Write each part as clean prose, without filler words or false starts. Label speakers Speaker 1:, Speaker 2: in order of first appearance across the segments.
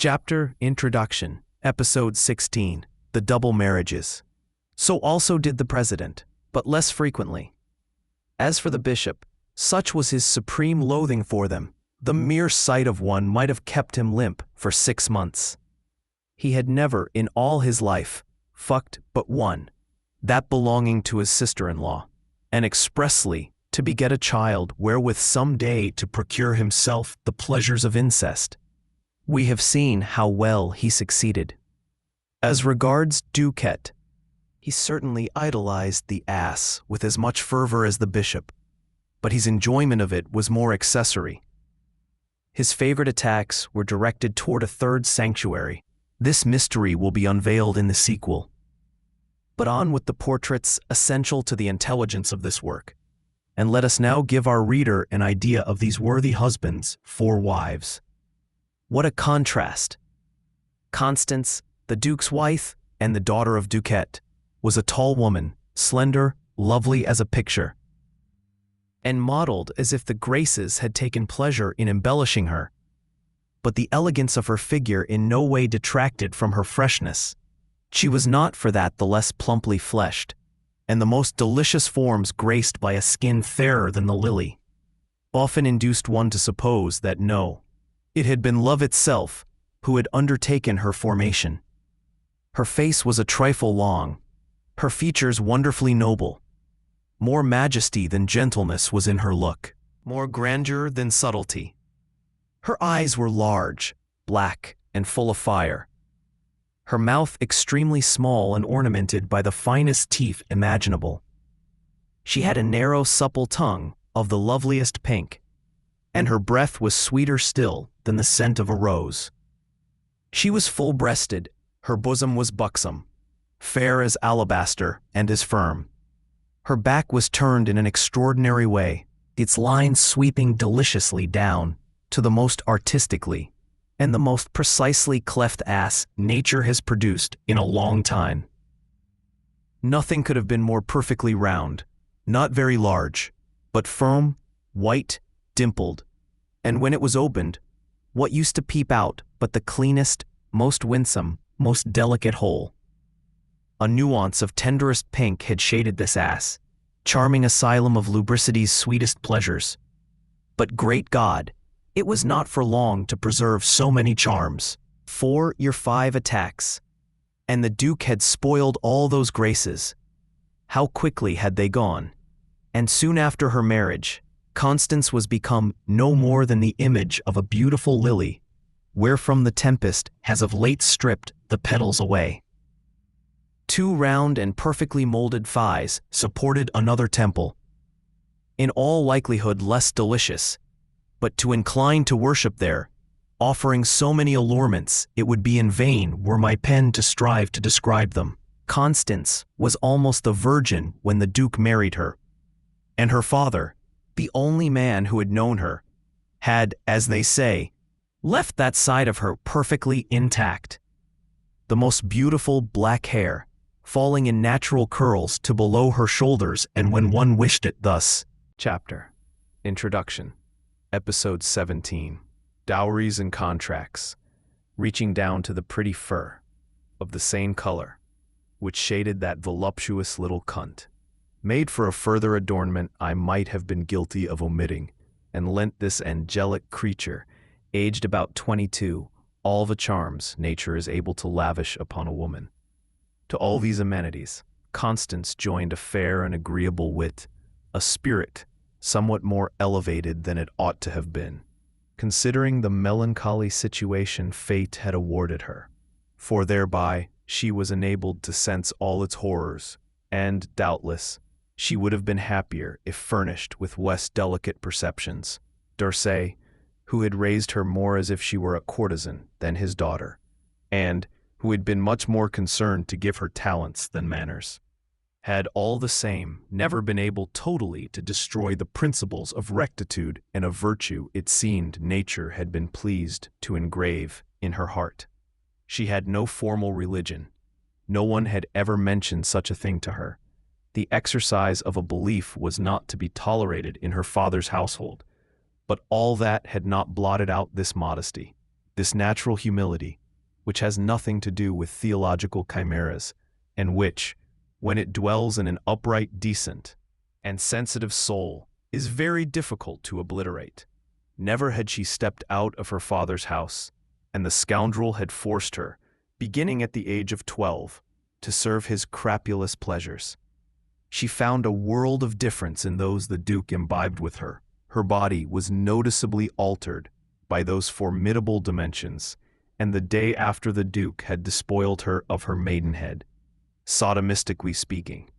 Speaker 1: Chapter Introduction, Episode 16, The Double Marriages. So also did the president, but less frequently. As for the bishop, such was his supreme loathing for them, the mere sight of one might have kept him limp for 6 months. He had never, in all his life, fucked but one, that belonging to his sister-in-law, and expressly to beget a child wherewith some day to procure himself the pleasures of incest. We have seen how well he succeeded. As regards Duquette, he certainly idolized the ass with as much fervor as the bishop, but his enjoyment of it was more accessory. His favorite attacks were directed toward a third sanctuary. This mystery will be unveiled in the sequel. But on with the portraits essential to the intelligence of this work, and let us now give our reader an idea of these worthy husbands, 4 wives. What a contrast! Constance, the Duke's wife, and the daughter of Duquette, was a tall woman, slender, lovely as a picture, and modeled as if the Graces had taken pleasure in embellishing her. But the elegance of her figure in no way detracted from her freshness. She was not for that the less plumply fleshed, and the most delicious forms graced by a skin fairer than the lily, often induced one to suppose that no, it had been love itself who had undertaken her formation. Her face was a trifle long, her features wonderfully noble. More majesty than gentleness was in her look, more grandeur than subtlety. Her eyes were large, black, and full of fire. Her mouth extremely small and ornamented by the finest teeth imaginable. She had a narrow, supple tongue of the loveliest pink, and her breath was sweeter still than the scent of a rose. She was full-breasted, her bosom was buxom, fair as alabaster and as firm. Her back was turned in an extraordinary way, its lines sweeping deliciously down to the most artistically and the most precisely cleft ass nature has produced in a long time. Nothing could have been more perfectly round, not very large, but firm, white, dimpled, and when it was opened, what used to peep out but the cleanest, most winsome, most delicate hole. A nuance of tenderest pink had shaded this ass, charming asylum of lubricity's sweetest pleasures. But great God, it was not for long to preserve so many charms. 4 or 5 attacks, and the Duke had spoiled all those graces. How quickly had they gone! And soon after her marriage, Constance was become no more than the image of a beautiful lily, wherefrom the tempest has of late stripped the petals away. 2 round and perfectly molded thighs supported another temple, in all likelihood less delicious, but to incline to worship there, offering so many allurements it would be in vain were my pen to strive to describe them. Constance was almost a virgin when the Duke married her, and her father, the only man who had known her, had, as they say, left that side of her perfectly intact. The most beautiful black hair, falling in natural curls to below her shoulders, and when one wished it thus. Chapter Introduction, Episode 17, Dowries and Contracts, reaching down to the pretty fur, of the same color, which shaded that voluptuous little cunt. Made for a further adornment I might have been guilty of omitting, and lent this angelic creature, aged about 22, all the charms nature is able to lavish upon a woman. To all these amenities, Constance joined a fair and agreeable wit, a spirit somewhat more elevated than it ought to have been, considering the melancholy situation fate had awarded her, for thereby she was enabled to sense all its horrors, and, doubtless, she would have been happier if furnished with less delicate perceptions. D'Orsay, who had raised her more as if she were a courtesan than his daughter, and who had been much more concerned to give her talents than manners, had all the same never been able totally to destroy the principles of rectitude and of virtue it seemed nature had been pleased to engrave in her heart. She had no formal religion. No one had ever mentioned such a thing to her. The exercise of a belief was not to be tolerated in her father's household, but all that had not blotted out this modesty. this natural humility, which has nothing to do with theological chimeras, and which, when it dwells in an upright, decent, and sensitive soul, is very difficult to obliterate. Never had she stepped out of her father's house, and the scoundrel had forced her, beginning at the age of 12, to serve his crapulous pleasures. She found a world of difference in those the Duke imbibed with her. Her body was noticeably altered by those formidable dimensions, and the day after the Duke had despoiled her of her maidenhead, sodomistically speaking,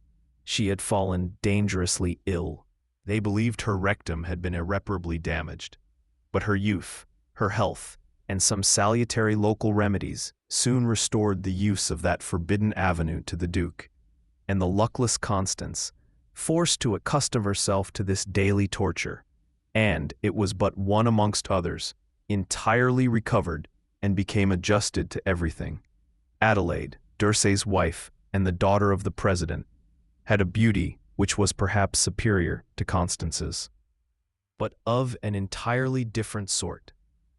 Speaker 1: she had fallen dangerously ill. They believed her rectum had been irreparably damaged, but her youth, her health, and some salutary local remedies soon restored the use of that forbidden avenue to the Duke, and the luckless Constance, forced to accustom herself to this daily torture, and it was but one amongst others, entirely recovered and became adjusted to everything. Adelaide, D'Ursay's wife and the daughter of the president, had a beauty which was perhaps superior to Constance's, but of an entirely different sort.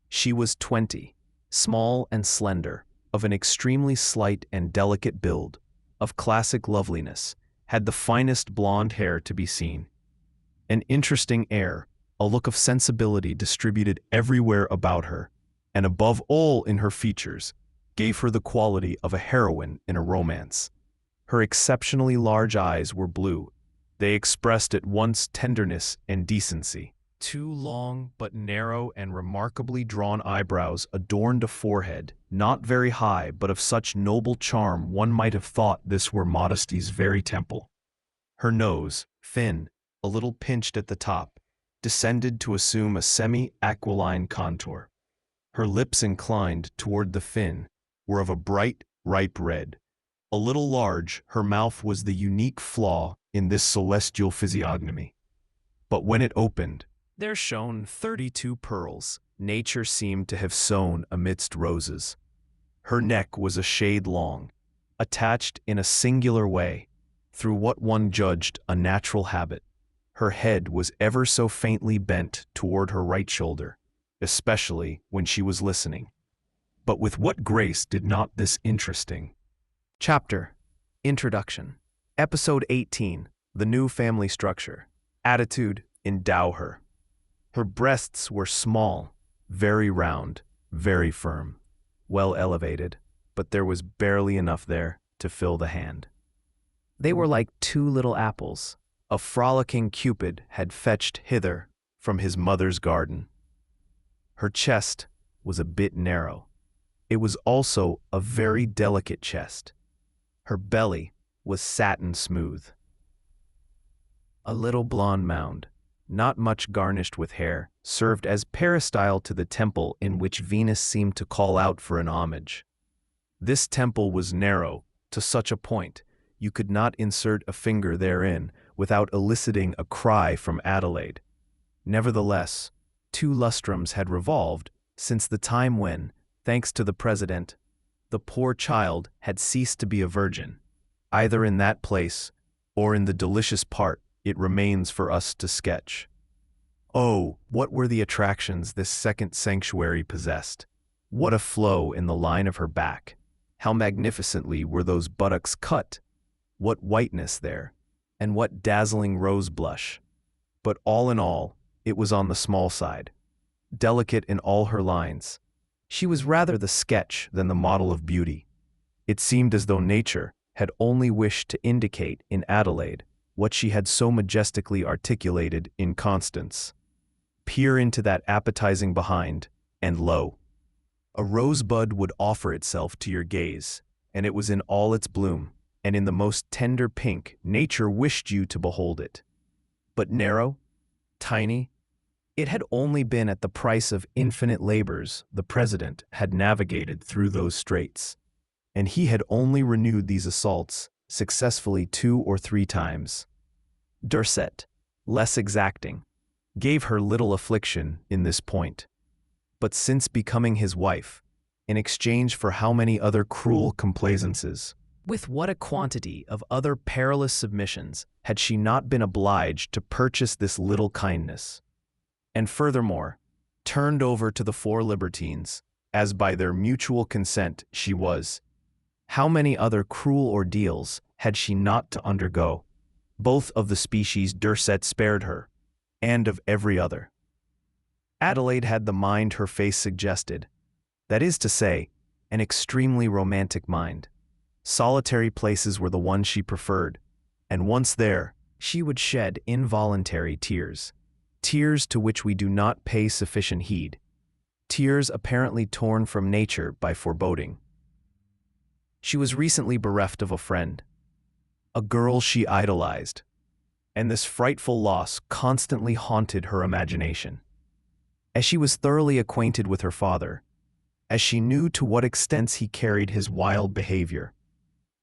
Speaker 1: She was 20, small and slender, of an extremely slight and delicate build, of classic loveliness, had the finest blonde hair to be seen. An interesting air, a look of sensibility distributed everywhere about her, and above all in her features, gave her the quality of a heroine in a romance. Her exceptionally large eyes were blue. They expressed at once tenderness and decency. Two long but narrow and remarkably drawn eyebrows adorned a forehead, not very high but of such noble charm one might have thought this were modesty's very temple. Her nose, thin, a little pinched at the top, descended to assume a semi-aquiline contour. Her lips inclined toward the fin, were of a bright, ripe red. A little large, her mouth was the unique flaw in this celestial physiognomy. But when it opened, there shone 32 pearls nature seemed to have sown amidst roses. Her neck was a shade long, attached in a singular way, through what one judged a natural habit. Her head was ever so faintly bent toward her right shoulder, especially when she was listening. But with what grace did not this interesting Chapter Introduction Episode 18 The New Family Structure Attitude endow her. Her breasts were small, very round, very firm, well elevated, but there was barely enough there to fill the hand. They were like two little apples a frolicking Cupid had fetched hither from his mother's garden. Her chest was a bit narrow. It was also a very delicate chest. Her belly was satin smooth. A little blonde mound, not much garnished with hair, served as peristyle to the temple in which Venus seemed to call out for an homage. This temple was narrow, to such a point you could not insert a finger therein without eliciting a cry from Adelaide. Nevertheless, 2 lustrums had revolved since the time when, thanks to the president, the poor child had ceased to be a virgin. Either in that place, or in the delicious part it remains for us to sketch. Oh, what were the attractions this second sanctuary possessed! What a flow in the line of her back! How magnificently were those buttocks cut! What whiteness there! And what dazzling rose blush! But all in all, it was on the small side. Delicate in all her lines, she was rather the sketch than the model of beauty. It seemed as though nature had only wished to indicate in Adelaide what she had so majestically articulated in Constance. Peer into that appetizing behind, and lo, a rosebud would offer itself to your gaze, and it was in all its bloom, and in the most tender pink nature wished you to behold it. But narrow, tiny, it had only been at the price of infinite labors the president had navigated through those straits, and he had only renewed these assaults successfully 2 or 3 times. Dorset, less exacting, gave her little affliction in this point. But since becoming his wife, in exchange for how many other cruel complaisances, with what a quantity of other perilous submissions had she not been obliged to purchase this little kindness, and furthermore, turned over to the 4 libertines, as by their mutual consent she was. How many other cruel ordeals had she not to undergo, both of the species Dorset spared her, and of every other? Adelaide had the mind her face suggested, that is to say, an extremely romantic mind. Solitary places were the ones she preferred, and once there, she would shed involuntary tears, tears to which we do not pay sufficient heed, tears apparently torn from nature by foreboding. She was recently bereft of a friend, a girl she idolized, and this frightful loss constantly haunted her imagination. As she was thoroughly acquainted with her father, as she knew to what extents he carried his wild behavior,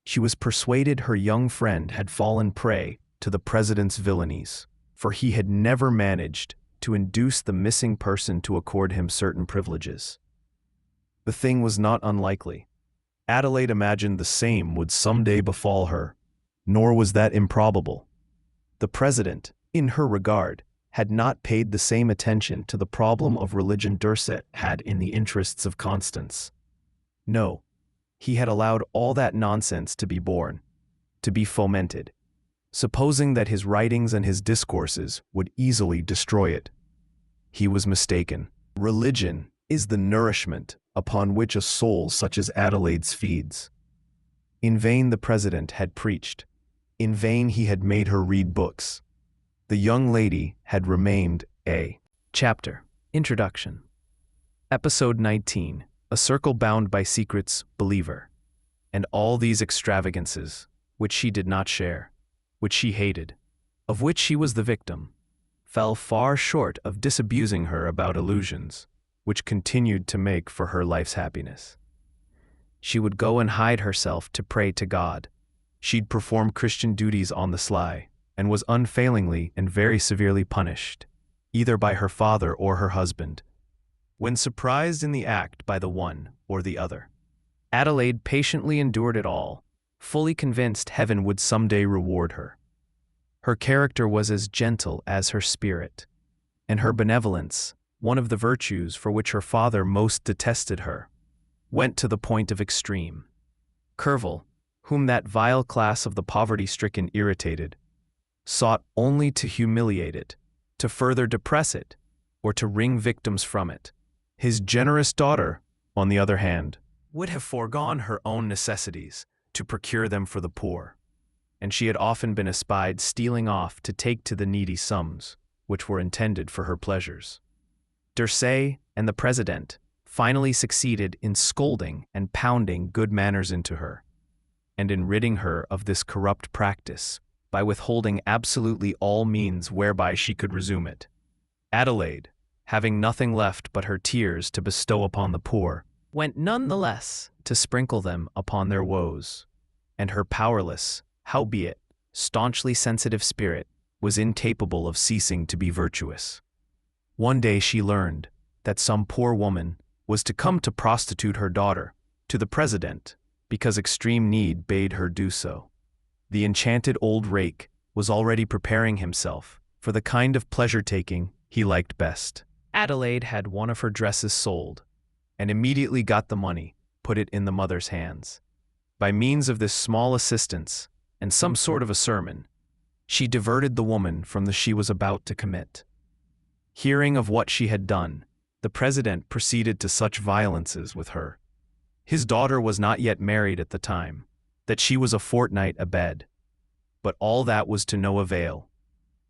Speaker 1: she was persuaded her young friend had fallen prey to the president's villainies, for he had never managed to induce the missing person to accord him certain privileges. The thing was not unlikely. Adelaide imagined the same would someday befall her, nor was that improbable. The president, in her regard, had not paid the same attention to the problem of religion Dorset had in the interests of Constance. No, he had allowed all that nonsense to be borne, to be fomented, supposing that his writings and his discourses would easily destroy it. He was mistaken. Religion is the nourishment upon which a soul such as Adelaide's feeds. In vain the president had preached. In vain he had made her read books. The young lady had remained a chapter. Introduction. Episode 19. A circle bound by secrets, believer. And all these extravagances, which she did not share, which she hated, of which she was the victim, fell far short of disabusing her about illusions, which continued to make for her life's happiness. She would go and hide herself to pray to God. She'd perform Christian duties on the sly, and was unfailingly and very severely punished, either by her father or her husband, when surprised in the act by the one or the other. Adelaide patiently endured it all, fully convinced heaven would someday reward her. Her character was as gentle as her spirit, and her benevolence, one of the virtues for which her father most detested her, went to the point of extreme. Kerval, whom that vile class of the poverty-stricken irritated, sought only to humiliate it, to further depress it, or to wring victims from it. His generous daughter, on the other hand, would have foregone her own necessities to procure them for the poor, and she had often been espied stealing off to take to the needy sums which were intended for her pleasures. Dorset and the president finally succeeded in scolding and pounding good manners into her, and in ridding her of this corrupt practice by withholding absolutely all means whereby she could resume it. Adelaide, having nothing left but her tears to bestow upon the poor, went none the less to sprinkle them upon their woes, and her powerless, howbeit staunchly sensitive spirit was incapable of ceasing to be virtuous. One day she learned that some poor woman was to come to prostitute her daughter to the president because extreme need bade her do so. The enchanted old rake was already preparing himself for the kind of pleasure-taking he liked best. Adelaide had one of her dresses sold, and immediately got the money, put it in the mother's hands. By means of this small assistance, and some sort of a sermon, she diverted the woman from the she was about to commit. Hearing of what she had done, the president proceeded to such violences with her. His daughter was not yet married at the time, that she was a fortnight abed. But all that was to no avail.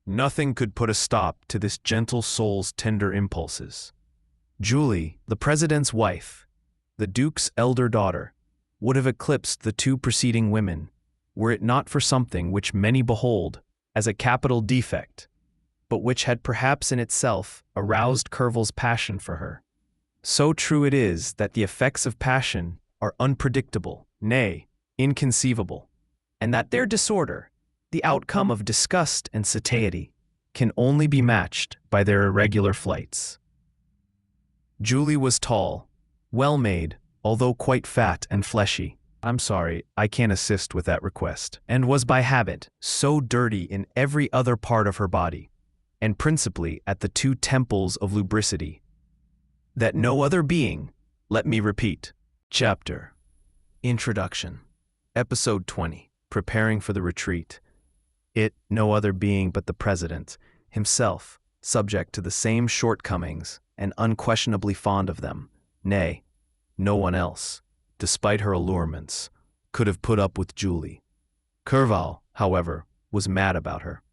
Speaker 1: Nothing could put a stop to this gentle soul's tender impulses. Julie, the president's wife, the duke's elder daughter, would have eclipsed the two preceding women, were it not for something which many behold as a capital defect, but which had perhaps in itself aroused Kerval's passion for her. So true it is that the effects of passion are unpredictable, nay, inconceivable, and that their disorder, the outcome of disgust and satiety, can only be matched by their irregular flights. Julie was tall, well-made, although quite fat and fleshy. I'm sorry, I can't assist with that request. And was by habit so dirty in every other part of her body, and principally at the two temples of lubricity, that no other being, Let me repeat. Chapter. Introduction. Episode 20. Preparing for the retreat. It, no other being but the president, himself, subject to the same shortcomings and unquestionably fond of them. Nay, no one else, despite her allurements, could have put up with Julie. Clerval, however, was mad about her.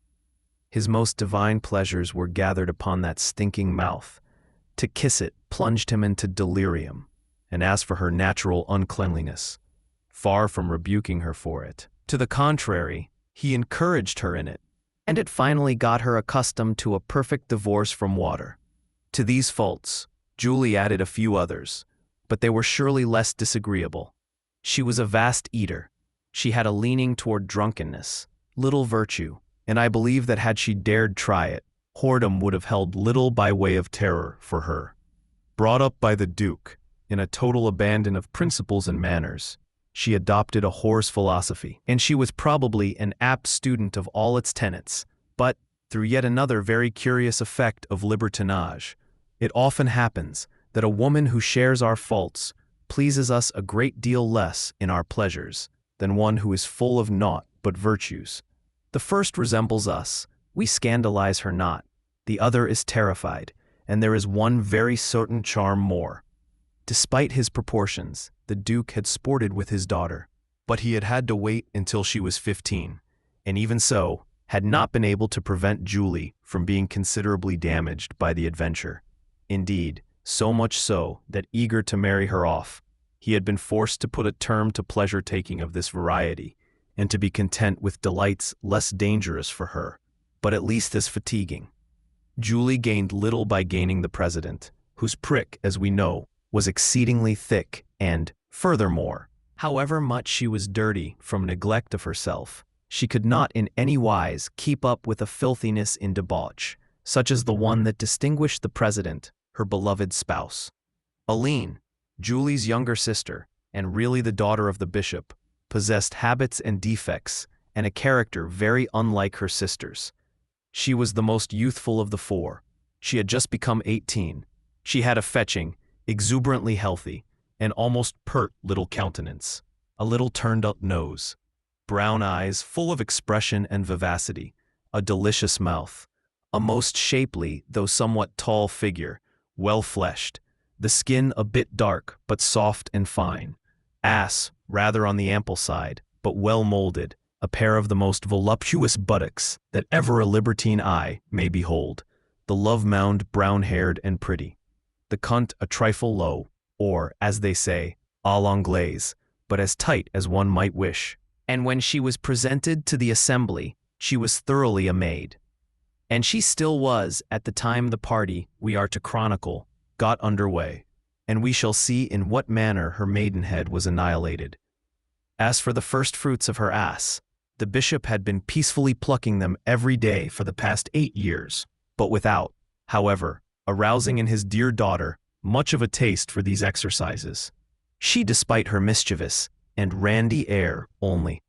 Speaker 1: His most divine pleasures were gathered upon that stinking mouth. To kiss it plunged him into delirium, and as for her natural uncleanliness, far from rebuking her for it, to the contrary, he encouraged her in it, and it finally got her accustomed to a perfect divorce from water. To these faults, Julie added a few others, but they were surely less disagreeable. She was a vast eater. She had a leaning toward drunkenness, little virtue, and I believe that had she dared try it, whoredom would have held little by way of terror for her. Brought up by the Duke, in a total abandon of principles and manners, she adopted a whore's philosophy, and she was probably an apt student of all its tenets, but, through yet another very curious effect of libertinage, it often happens that a woman who shares our faults pleases us a great deal less in our pleasures than one who is full of naught but virtues. The first resembles us, we scandalize her not, the other is terrified, and there is one very certain charm more. Despite his proportions, the Duke had sported with his daughter, but he had had to wait until she was 15, and even so, had not been able to prevent Julie from being considerably damaged by the adventure. Indeed, so much so that, eager to marry her off, he had been forced to put a term to pleasure-taking of this variety, and to be content with delights less dangerous for her, but at least as fatiguing. Julie gained little by gaining the president, whose prick, as we know, was exceedingly thick and, furthermore, however much she was dirty from neglect of herself, she could not in any wise keep up with a filthiness in debauch, such as the one that distinguished the president, her beloved spouse. Aline, Julie's younger sister, and really the daughter of the bishop, possessed habits and defects, and a character very unlike her sister's. She was the most youthful of the four. She had just become 18. She had a fetching, exuberantly healthy, and almost pert little countenance, a little turned-up nose, brown eyes full of expression and vivacity, a delicious mouth, a most shapely though somewhat tall figure, well-fleshed, the skin a bit dark but soft and fine, rather on the ample side, but well-molded, a pair of the most voluptuous buttocks that ever a libertine eye may behold, the love-mound brown-haired and pretty, the cunt a trifle low, or, as they say, à l'anglaise, but as tight as one might wish. And when she was presented to the assembly, she was thoroughly a maid. And she still was at the time the party, we are to chronicle, got under way, and we shall see in what manner her maidenhead was annihilated. As for the first fruits of her ass, the bishop had been peacefully plucking them every day for the past 8 years, but without, however, arousing in his dear daughter much of a taste for these exercises. She, despite her mischievous and randy air, only